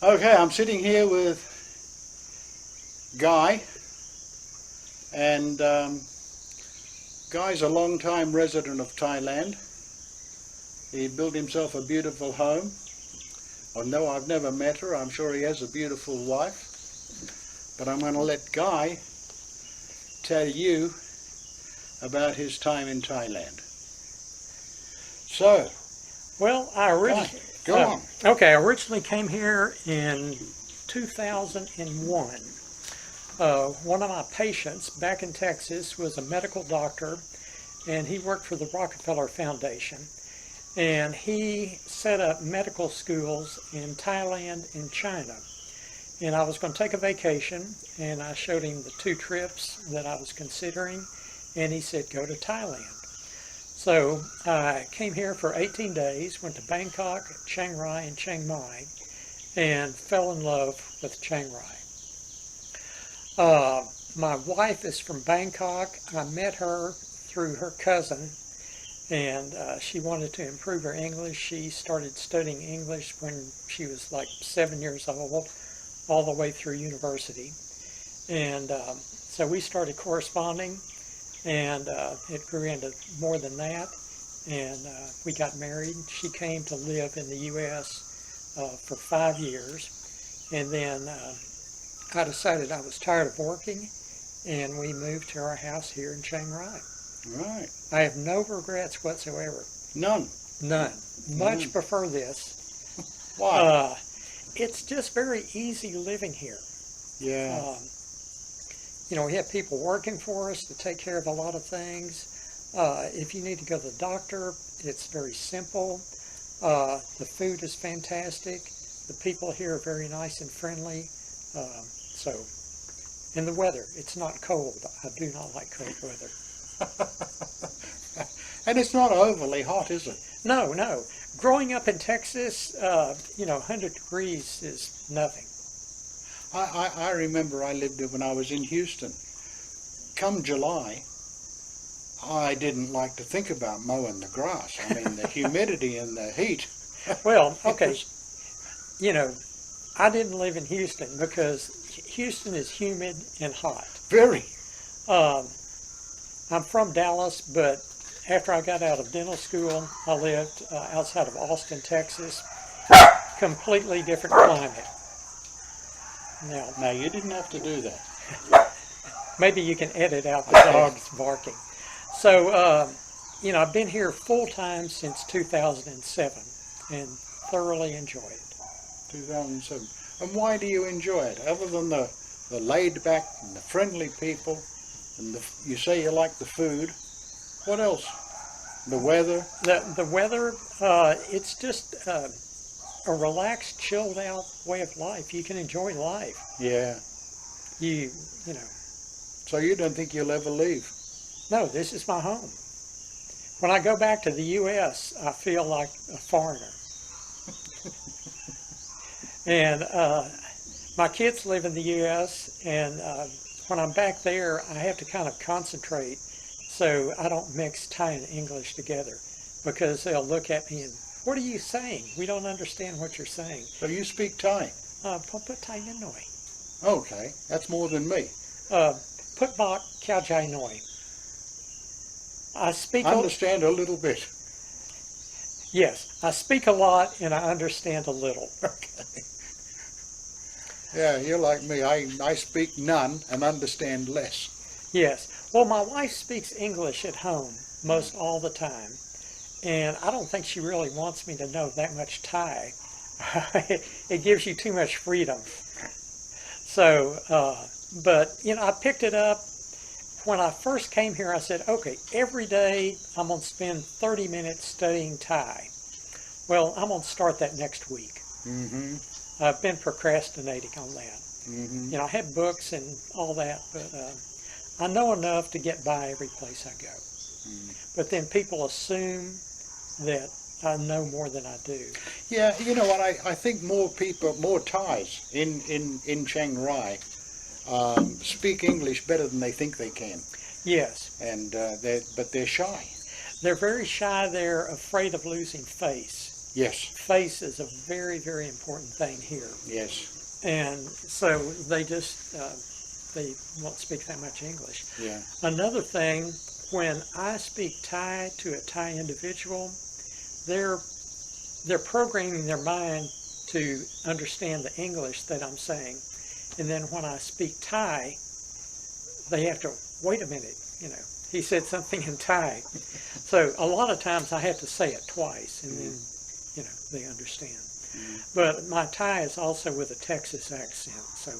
Okay, I'm sitting here with Guy, and Guy's a long-time resident of Thailand. He built himself a beautiful home. No, I've never met her. I'm sure he has a beautiful wife. But I'm going to let Guy tell you about his time in Thailand. So, Well, Guy, go on. Okay, I originally came here in 2001. One of my patients back in Texas was a medical doctor, and he worked for the Rockefeller Foundation. And he set up medical schools in Thailand and China. And I was going to take a vacation, and I showed him the 2 trips that I was considering, and he said, go to Thailand. So I came here for 18 days, went to Bangkok, Chiang Rai, and Chiang Mai, and fell in love with Chiang Rai. My wife is from Bangkok. I met her through her cousin, and she wanted to improve her English. She started studying English when she was like 7 years old, all the way through university. And so we started corresponding, and it grew into more than that, and we got married. She came to live in the U.S. For 5 years, and then I decided I was tired of working, and we moved to our house here in Chiang Rai. Right. I have no regrets whatsoever. None. None. Much prefer this. Why? It's just very easy living here. Yeah. You know, we have people working for us to take care of a lot of things. If you need to go to the doctor, it's very simple. The food is fantastic. The people here are very nice and friendly. And the weather, it's not cold. I do not like cold weather. And it's not overly hot, is it? No, no. Growing up in Texas, 100 degrees is nothing. I remember I lived when I was in Houston. Come July, I didn't like to think about mowing the grass. I mean, the humidity and the heat. Well, okay, I didn't live in Houston because Houston is humid and hot. Very. I'm from Dallas, but after I got out of dental school, I lived outside of Austin, Texas. Completely different climate. Now, you didn't have to do that. Maybe you can edit out the dogs barking. So, I've been here full time since 2007 and thoroughly enjoy it. 2007. And why do you enjoy it? Other than the laid back and the friendly people, and you say you like the food, what else? The weather? The weather, it's just a relaxed, chilled out way of life. You can enjoy life. Yeah. You know. So you don't think you'll ever leave? No, this is my home. When I go back to the U.S., I feel like a foreigner. And my kids live in the U.S., and when I'm back there, I have to kind of concentrate so I don't mix Thai and English together, because they'll look at me and, what are you saying? We don't understand what you're saying. So you speak Thai? Put Thai Noi. Okay, that's more than me. Put bak Khao Jai Noi. I understand a little bit. Yes, I speak a lot and I understand a little. Okay. Yeah, you're like me. I speak none and understand less. Yes. Well, my wife speaks English at home most all the time, and I don't think she really wants me to know that much Thai. It gives you too much freedom. So, but, I picked it up. When I first came here, I said, okay, every day I'm going to spend 30 minutes studying Thai. Well, I'm going to start that next week. Mm-hmm. I've been procrastinating on that. Mm-hmm. I have books and all that, but I know enough to get by every place I go. Mm. But then people assume that I know more than I do. Yeah, you know what, I think more Thais in Chiang Rai speak English better than they think they can. Yes. And but they're shy. They're very shy. They're afraid of losing face. Yes. Face is a very, very important thing here. Yes. And so they just, they won't speak that much English. Yeah. Another thing, when I speak Thai to a Thai individual, they're programming their mind to understand the English that I'm saying. And then when I speak Thai, they have to, wait a minute, he said something in Thai. So a lot of times I have to say it twice, and then, they understand. But my Thai is also with a Texas accent, so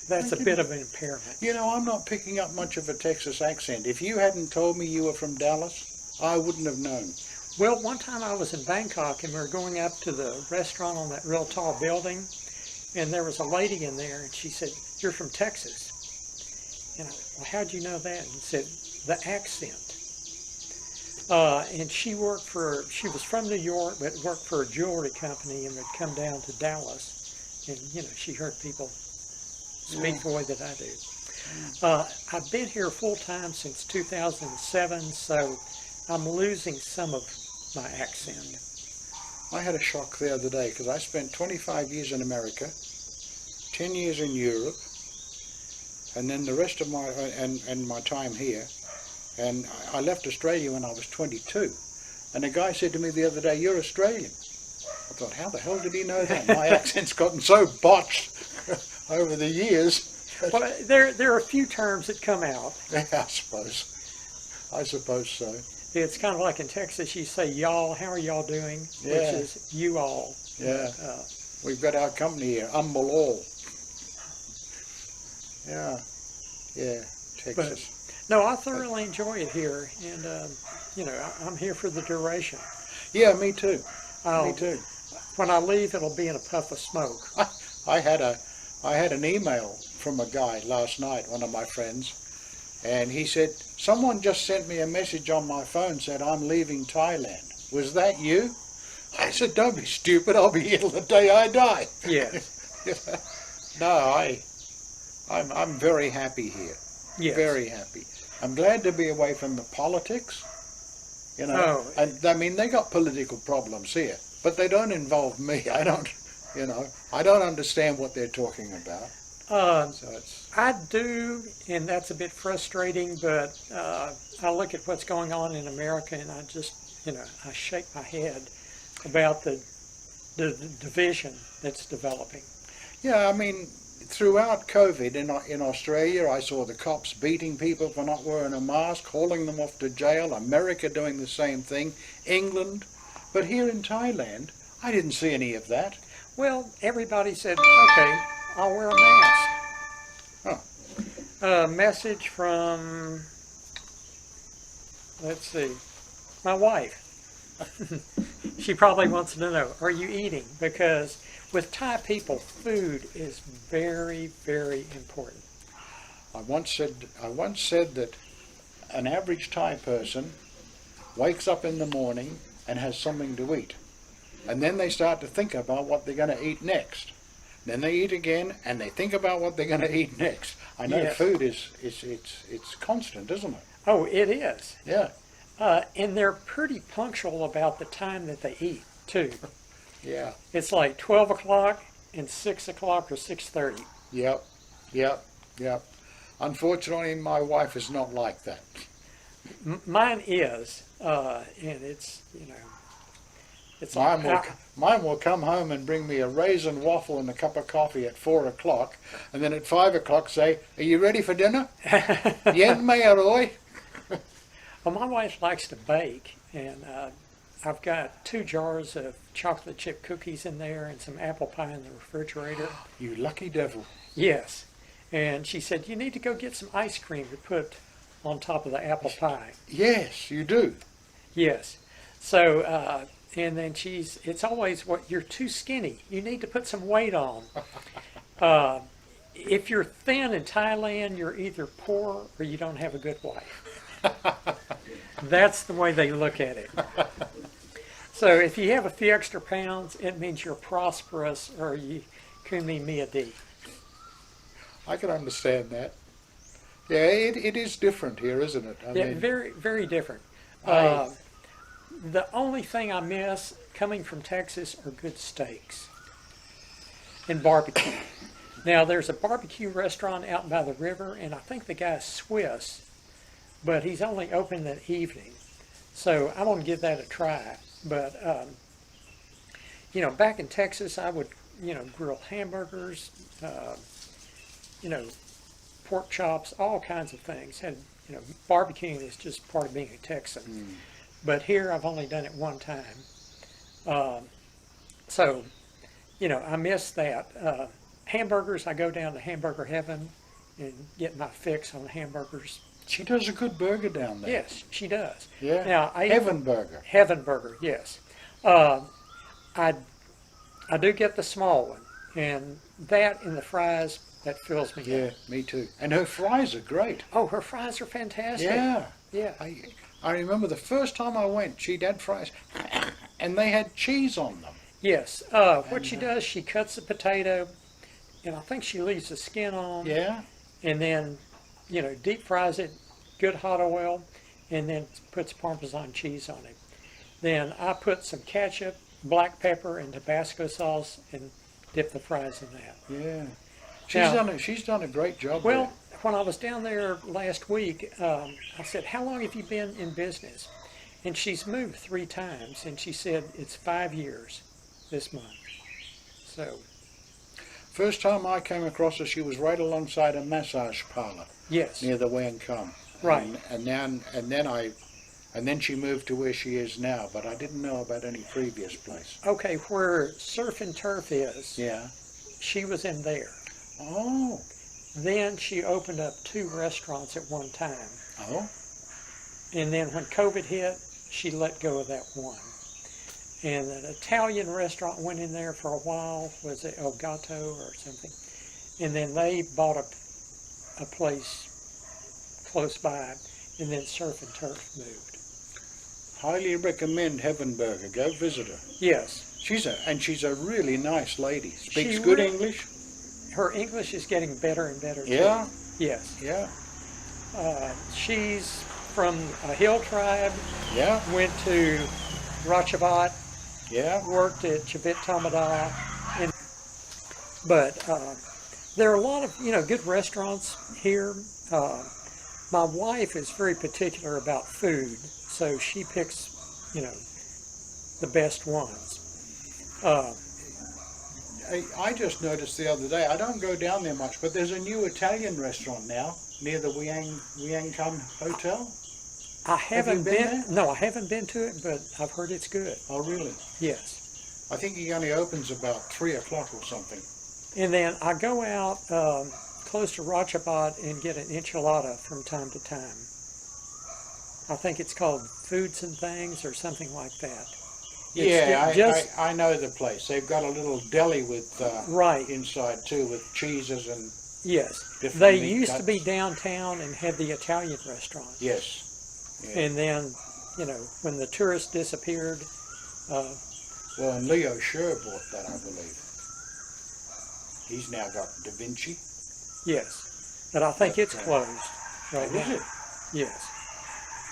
that's a bit of an impairment. I'm not picking up much of a Texas accent. If you hadn't told me you were from Dallas, I wouldn't have known. Well, one time I was in Bangkok, and we were going up to the restaurant on that real tall building, and there was a lady in there, and she said, "You're from Texas." And I said, "Well, how'd you know that?" And he said, "The accent." And she was from New York, but worked for a jewelry company and would come down to Dallas. And, she heard people speak the way that I do. I've been here full time since 2007, so I'm losing some of my accent. I had a shock the other day because I spent 25 years in America, 10 years in Europe, and then the rest of my time here. And I left Australia when I was 22. And a guy said to me the other day, "You're Australian." I thought, how the hell did he know that? My accent's gotten so botched over the years. Well, there are a few terms that come out. Yeah, I suppose so. It's kind of like in Texas, you say y'all, how are y'all doing? Yeah. Which is you all. Yeah. We've got our company here, Humble All. Yeah. Yeah, Texas. No, I thoroughly enjoy it here, and I'm here for the duration. Yeah, me too. Me too. When I leave, it'll be in a puff of smoke. I had an email from a guy last night, one of my friends, and he said, "Someone just sent me a message on my phone, said I'm leaving Thailand. Was that you?" I said, "Don't be stupid. I'll be here till the day I die." Yes. No, I'm very happy here. Yes. Very happy. I'm glad to be away from the politics. I mean, they got political problems here, but they don't involve me. I don't understand what they're talking about. I do, and that's a bit frustrating, but I look at what's going on in America, and I just, I shake my head about the division that's developing. Yeah, I mean, throughout COVID in Australia, I saw the cops beating people for not wearing a mask, hauling them off to jail, America doing the same thing, England. But here in Thailand, I didn't see any of that. Well, everybody said, "Okay, I'll wear a mask." Huh. A message from, let's see, my wife. She probably wants to know, are you eating? Because with Thai people, food is very, very important. I once said that an average Thai person wakes up in the morning and has something to eat. And then they start to think about what they're going to eat next. Then they eat again, and they think about what they're going to eat next. I know. Yes. Food it's constant, isn't it? Oh, it is. Yeah. And they're pretty punctual about the time that they eat, too. Yeah. It's like 12 o'clock and 6 o'clock or 6:30. Yep. Unfortunately, my wife is not like that. Mine is, and it's, it's like... Mine will come home and bring me a raisin waffle and a cup of coffee at 4 o'clock, and then at 5 o'clock say, "Are you ready for dinner?" "Yen mei aroi." Well, my wife likes to bake, and I've got 2 jars of chocolate chip cookies in there and some apple pie in the refrigerator. You lucky devil. Yes. And she said, "You need to go get some ice cream to put on top of the apple pie." Yes, you do. Yes. So, and then it's always, "You're too skinny. You need to put some weight on." If you're thin in Thailand, you're either poor or you don't have a good wife. That's the way they look at it. So if you have a few extra pounds, it means you're prosperous, or you kumi miadi. I can understand that. Yeah, it is different here, isn't it? Yeah, very, very different. The only thing I miss coming from Texas are good steaks and barbecue. Now, there's a barbecue restaurant out by the river, and I think the guy's Swiss, but he's only open in the evening. So I want to give that a try. But, you know, back in Texas, I would, you know, grill hamburgers, you know, pork chops, all kinds of things. And, you know, barbecuing is just part of being a Texan. But here, I've only done it one time. So, you know, I miss that. Hamburgers, I go down to Hamburger Heaven and get my fix on hamburgers. She does a good burger down there. Yes, she does. Yeah. Now, Heaven Burger. Heaven Burger, yes. I do get the small one, and that and the fries, that fills me Yeah, up. me too. And her fries are great. Oh, her fries are fantastic. Yeah. Yeah. I remember the first time I went, she'd had fries, and they had cheese on them. Yes. What she does, she cuts the potato, and I think she leaves the skin on. Yeah. And then, you know, deep fries it, good hot oil, and then puts Parmesan cheese on it. Then I put some ketchup, black pepper, and Tabasco sauce, and dip the fries in that. Yeah. Now, She's done a great job. well, there. when I was down there last week, I said, "How long have you been in business?" And she's moved 3 times, and she said it's 5 years this month. So, First time I came across her, she was right alongside a massage parlor yes, near the Way and Come. right. And then she moved to where she is now, but I didn't know about any previous place. Okay, where Surf and Turf is, Yeah. she was in there. Oh. Then she opened up 2 restaurants at one time. Oh. And then when COVID hit, she let go of that one. And an Italian restaurant went in there for a while, was it El Gato or something? And then they bought a place close by, and then Surf and Turf moved. Highly recommend Heaven Burger. Go visit her. Yes. She's a really nice lady. Speaks She good really- English. Her English is getting better and better, too. Yeah. Yes. Yeah. She's from a hill tribe, Yeah. went to Ratchabat, Yeah. worked at Chavit Tamada, but there are a lot of, you know, good restaurants here. My wife is very particular about food, so she picks, you know, the best ones. I just noticed the other day, I don't go down there much, but there's a new Italian restaurant now near the Wiangkum Hotel. I haven't you been there? No, I haven't been to it, but I've heard it's good. Oh, really? Yes. I think he only opens about 3 o'clock or something. And then I go out close to Ratchabat and get an enchilada from time to time. I think it's called Foods and Things or something like that. I know the place. They've got a little deli with Right. inside too, with cheeses and Yes. different They meat used to cuts. be downtown and had the Italian restaurant. Yes. Yeah. And then, you know, when the tourists disappeared, Well, and Leo Scher bought that, I believe. He's now got Da Vinci. yes. But I think it's closed right Oh, is now. it? Yes.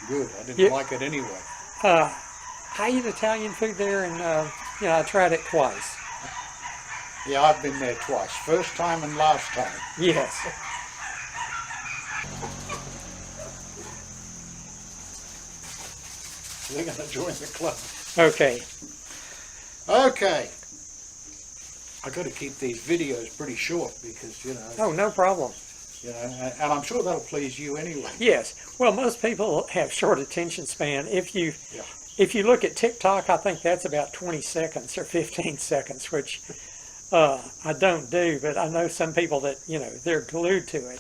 Good. I didn't Yeah. like it anyway. I eat Italian food there, and you know, I tried it twice. Yeah, I've been there twice. First time and last time. Yes. They're going to join the club. Okay. Okay. I got to keep these videos pretty short because, you know, Oh, no problem. and I'm sure that'll please you anyway. Yes. Well, most people have short attention span. If you Yeah. if you look at TikTok, I think that's about 20 seconds or 15 seconds, which I don't do, but I know some people that, you know, they're glued to it.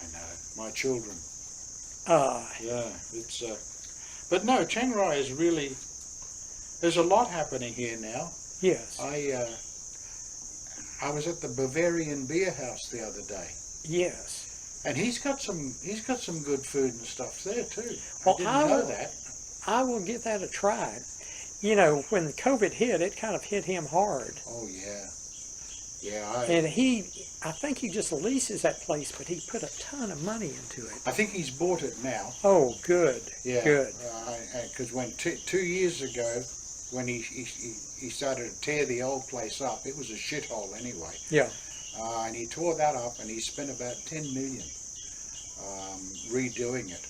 I know. My children. Uh, Yeah. It's. But no, Chiang Rai is really. There's a lot happening here now. yes. I was at the Bavarian Beer House the other day, Yes. and he's got some good food and stuff there too. Well, I didn't know will- that. I will give that a try. You know, when COVID hit, it kind of hit him hard. Oh yeah. Yeah, And I think he just leases that place, but he put a ton of money into it. I think he's bought it now. Oh, good, Yeah, good. Because when 2 years ago, when he started to tear the old place up, it was a shithole anyway. Yeah. And he tore that up, and he spent about 10 million redoing it,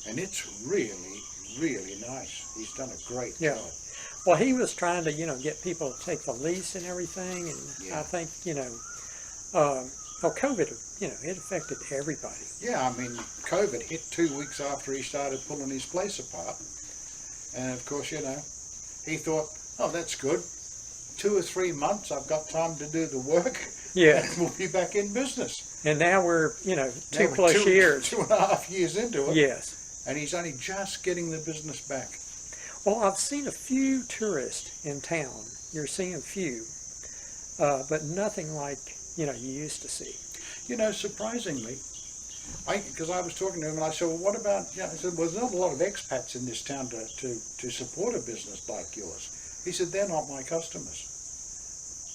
and it's really, really nice. He's done a great Yeah. job. Well, he was trying to, get people to take the lease and everything, and Yeah. I think, well, COVID, it affected everybody. Yeah, I mean, COVID hit 2 weeks after he started pulling his place apart, and of course, he thought, oh, that's good. 2 or 3 months, I've got time to do the work. Yeah. And we'll be back in business. And now we're, Now two we're plus years. 2.5 years into it. Yes. And he's only just getting the business back. Well, I've seen a few tourists in town. You're seeing a few, but nothing like, you used to see. Surprisingly, because I was talking to him and I said, well, what about, I said, well, there's not a lot of expats in this town to support a business like yours. He said, they're not my customers.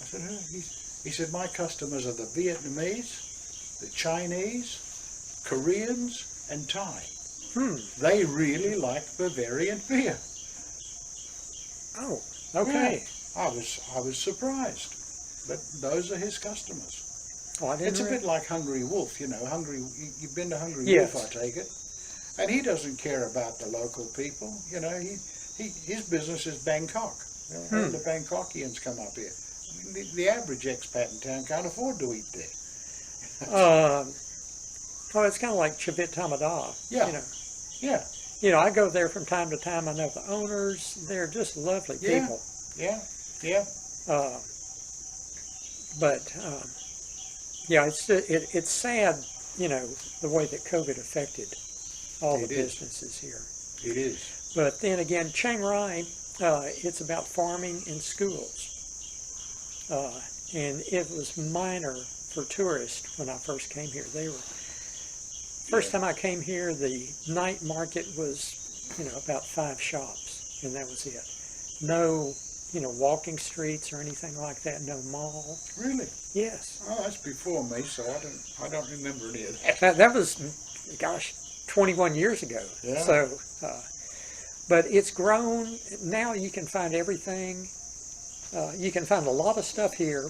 I said, who? He said, my customers are the Vietnamese, the Chinese, Koreans, and Thai. They really like Bavarian beer. Oh, okay. Yeah, I was surprised, but those are his customers. Oh, I didn't It's a bit like Hungry Wolf, you've been to Hungry Yes. Wolf, I take it, and he doesn't care about the local people. His business is Bangkok. All the Bangkokians come up here. I mean, the average expat in town can't afford to eat there. Well, it's kind of like Chavit Tamada. Yeah. Yeah. I go there from time to time. I know the owners. They're just lovely Yeah. people. Yeah. Yeah. But yeah, it's sad, the way that COVID affected all the It is. businesses here. It is. But then again, Chiang Rai, it's about farming and schools. And it was minor for tourists when I first came here. First time I came here, the night market was, about 5 shops, and that was it. No, walking streets or anything like that. No mall. Really? Yes. Oh, that's before me, so I don't remember any of that. That was, gosh, 21 years ago. Yeah. So, but it's grown. Now you can find everything. You can find a lot of stuff here,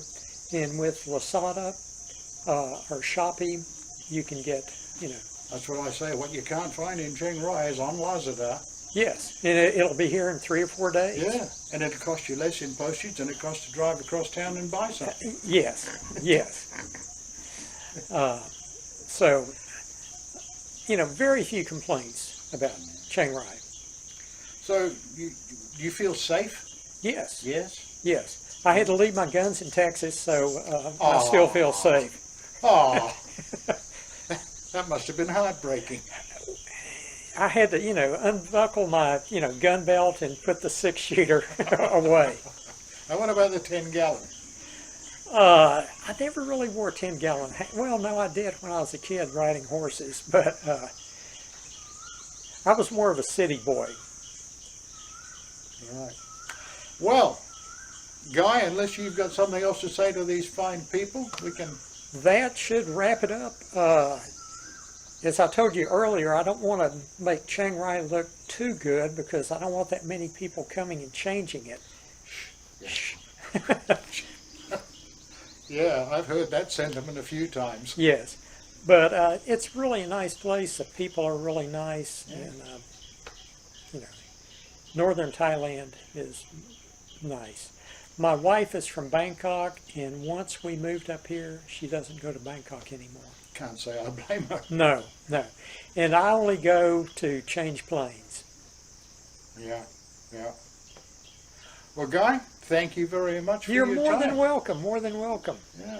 and with Lazada or Shopee, you can get, That's what I say. What you can't find in Chiang Rai is on Lazada. Yes, and it'll be here in 3 or 4 days. Yeah, and it'll cost you less in postage than it costs to drive across town and buy something. Yes, yes. So, very few complaints about Chiang Rai. So, do you feel safe? Yes, Yes. yes. I had to leave my guns in Texas, so I still feel safe. Oh, that must have been heartbreaking. I had to, unbuckle my, gun belt and put the 6-shooter away. And what about the 10-gallon? I never really wore 10-gallon. Well, no, I did when I was a kid riding horses, but I was more of a city boy. Right. Well, Guy, unless you've got something else to say to these fine people, we can... That should wrap it up. As I told you earlier, I don't want to make Chiang Rai look too good because I don't want that many people coming and changing it. Yeah, I've heard that sentiment a few times. Yes, but it's really a nice place. The people are really nice, Yeah. and northern Thailand is nice. My wife is from Bangkok, and once we moved up here, she doesn't go to Bangkok anymore. Can't say I blame her. No, no. And I only go to change planes. Yeah, yeah. Well, Guy, thank you very much for You're your more time. than welcome, more than welcome. Yeah.